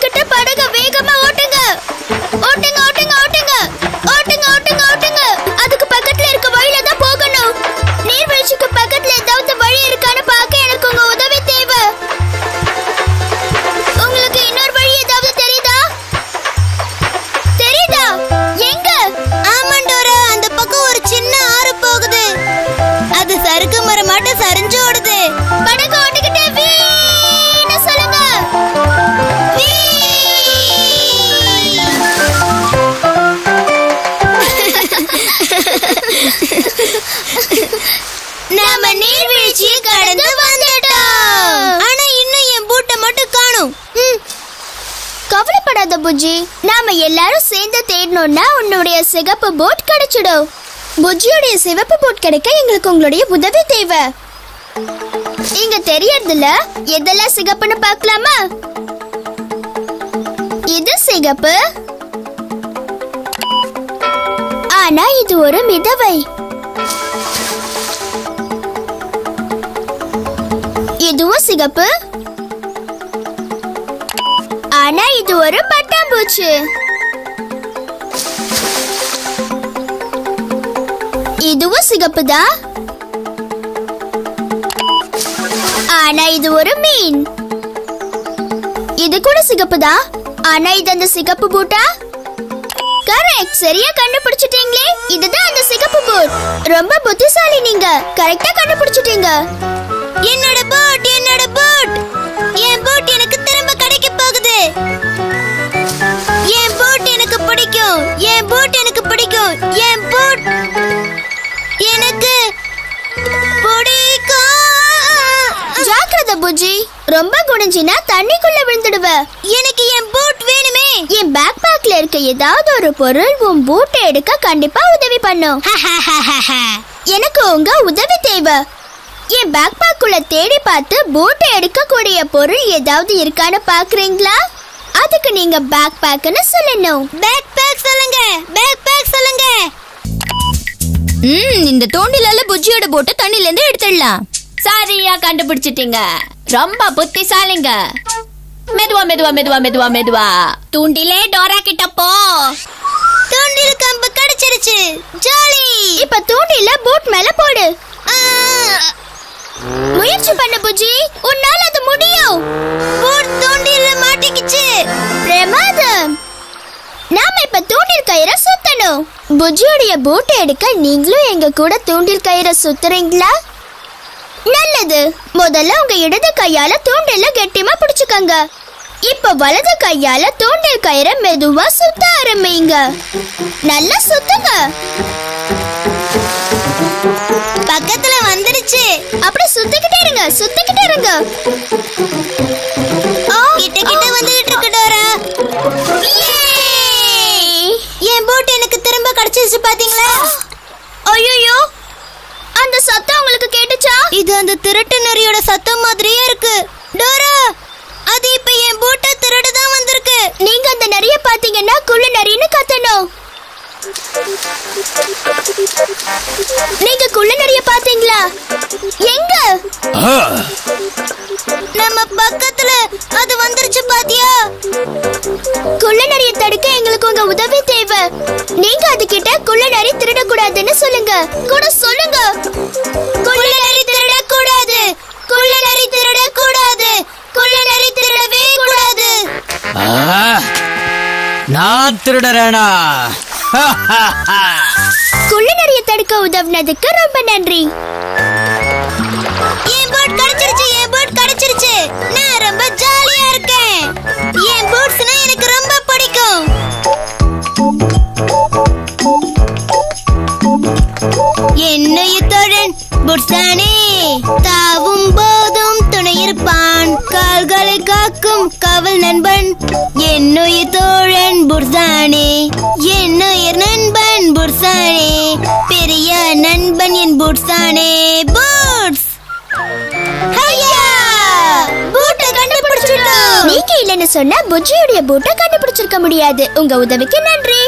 கிட்ட படக வேகமா ஓட்டுங்க. ஓட்டுங்க ஓட்டுங்க ஓட்டுங்க ஓட்டுங்க ஓட்டுங்க ஓட்டுங்க. அதுக்கு பக்கத்துல இருக்க வழியில தான் போகணும். நீர்வீழ்ச்சிக்கு பக்கத்துல ஏதாவது வழி இருக்கான்னு பார்க்க எனக்கு உங்க உதவி தேவை. உங்களுக்கு இன்னொரு வழி ஏதாவது தெரியுதா? தெரியுதா? எங்க? ஆமாண்டோரா, அந்த பக்கம் ஒரு சின்ன ஆறு போகுது. அது சறுக்கு மரமாட்ட சரிஞ்சு ஓடுது. படகு ஓட்டிக்கிட்டே வீன்னு சொல்லுங்க. நாம நீர்வீழ்ச்சியை கடந்து வந்துட்டோம். ஆனா இன்னும் என் பூட்டை மட்டும் காணும். கவலைப்படாத புஜ்ஜி, நாம எல்லாரும் சேர்ந்து தேடணும்னா உன்னுடைய சிகப்பு போட் கிடைச்சிடும். புஜ்ஜியோடைய சிவப்பு போட் கிடைக்க எங்களுக்கு உங்களுடைய உதவி தேவை. இங்க தெரியறதுல எதெல்லாம் சிகப்புன்னு பார்க்கலாமா? இது சிகப்பு, ஆனா இது ஒரு மிதவை. இதுவும் சிகப்பு, ஆனா இது ஒரு பட்டாம்பூச்சி. இதுவும் சிகப்பு தான், ஆனா இது ஒரு மீன். இது கூட சிகப்பு தான், ஆனா இது அந்த சிகப்பு பூட்டா? கரெக்ட், சரியா கண்டுபிடிச்சிட்டீங்களே. இதுதான் அந்த சிகப்பு பூட். ரொம்ப புத்திசாலி நீங்க. கரெக்டா கண்டுபிடிச்சிட்டீங்க. என்னோட போட், என்னோட போட். என் போட் எனக்கு திரும்ப கிடைக்க போகுது. என் போட் எனக்கு பிடிக்கும். என் போட் எனக்கு பிடிக்கும். என் போட் எனக்கு பிடிக்கும். ஜாக்கிரதை புஜ்ஜி, ரொம்ப குனிஞ்சினா தண்ணிக்குள்ள விழுந்துடுவ. எனக்கு என் போட் வேணுமே. என் பேக் பேக்ல இருக்க ஏதாவது ஒரு பொருள் உன் பூட்டை எடுக்க கண்டிப்பா உதவி பண்ணும். எனக்கு உங்க உதவி தேவை. என் பேக் பேக்குள்ள தேடி பார்த்து பூட்டை எடுக்கக்கூடிய பொருள் ஏதாவது இருக்கான்னு பாக்குறீங்களா? அதுக்கு நீங்க பேக் பேக்னு சொல்லணும். பேக் பேக் சொல்லுங்க, பேக் பேக் சொல்லுங்க. இந்த தூண்டிலால புஜ்ஜியோட போட்டை தண்ணில இருந்து எடுத்துடலாம். சரியா கண்டுபிடிச்சிட்டீங்க. ரொம்ப புத்திசாலிங்க. மெதுவா மெதுவா மெதுவா மெதுவா மெதுவா. தூண்டிலே டோரா கிட்ட போ. தூண்டில் கம்பு கிடைச்சிருச்சு. ஜாலி. இப்ப தூண்டில பூட் மேல போடு. முயற்சி பண்ணு புஜ்ஜி, உன்னால அது முடியும். பூட் தூண்டில மாட்டிக்கிச்சு. பிரமாதம். நாம இப்ப தூண்டில் கயிறை சுத்தணும். புஜ்ஜியோடைய பூட்டை எடுக்க நீங்களும் எங்க கூட தூண்டில் கயிறை சுத்துறீங்களா? நல்லது. முதல்ல உங்க இடது கையால தூண்டில கெட்டிமா பிடிச்சுக்கங்க. இப்ப வலது கையால தூண்டில் கயிறை மெதுவா சுத்த ஆரம்பிங்க. நல்லா சுத்துங்க. பக்கத்துல வந்துருச்சு. அப்படி சுத்திக்கிட்டே இருங்க, சுத்திக்கிட்டே இருங்க. கிட்ட கிட்ட வந்துகிட்டு இருக்கு டோரா. என் போட் எனக்கு திரும்ப கிடைச்சிருச்சு பாத்தீங்களா? ஐயோ, அந்த சத்தம் உங்களுக்கு கேட்டுச்சா? இது அந்த திருட்டு நரியோட சத்தம் மாதிரியே இருக்கு. டோரா, அது இப்ப என் போட்டை திருடுதான் வந்திருக்கு. நீங்க அந்த நரிய பாத்தீங்கன்னா குள்ள நரின்னு கத்தணும். நீங்க குள்ள நரிய பாத்தீங்களா? எங்க? நம்ம பக்கத்துல அது வந்துருச்சு பாத்தியா? குள்ள நரிய தடுக்க எங்களுக்கு உங்க உதவி தேவை. நீங்க அதுகிட்ட குள்ள நரி திருடக்கூடாதுன்னு சொல்லுங்க. கூட சொல்லுங்க. குள்ள நரி திருடக்கூடாது. குள்ள நரி திருடக்கூடாது. குள்ள நரி திருடவே கூடாது. நான் திருடறேனா? குள்ள நரிய தடுக்க உதவுனதுக்கு ரொம்ப நன்றி. என் போட் கிடைச்சிருச்சு. என் போட் கிடைச்சிருச்சு. நான் ரொம்ப ஜாலியா இருக்கேன். என் போட்ஸ்னா எனக்கு ரொம்ப பிடிக்கும். என்னைய தோழன் புட்சானே, தாவும் போதும் துணை இருப்பான், கால்களை காக்கும் காவல் நண்பன். என்னுய தோழன் புட்சானே, என்னுய நண்பன் புட்சானே, பெரிய நண்பன் என் புட்சானே. பூட்ஸ் பூட்டை கண்டுபிடிச்சிட்டோம். நீங்க இல்லன்னு சொன்னா புஜ்ஜியோடைய பூட்டை கண்டுபிடிச்சிருக்க முடியாது. உங்க உதவிக்கு நன்றி.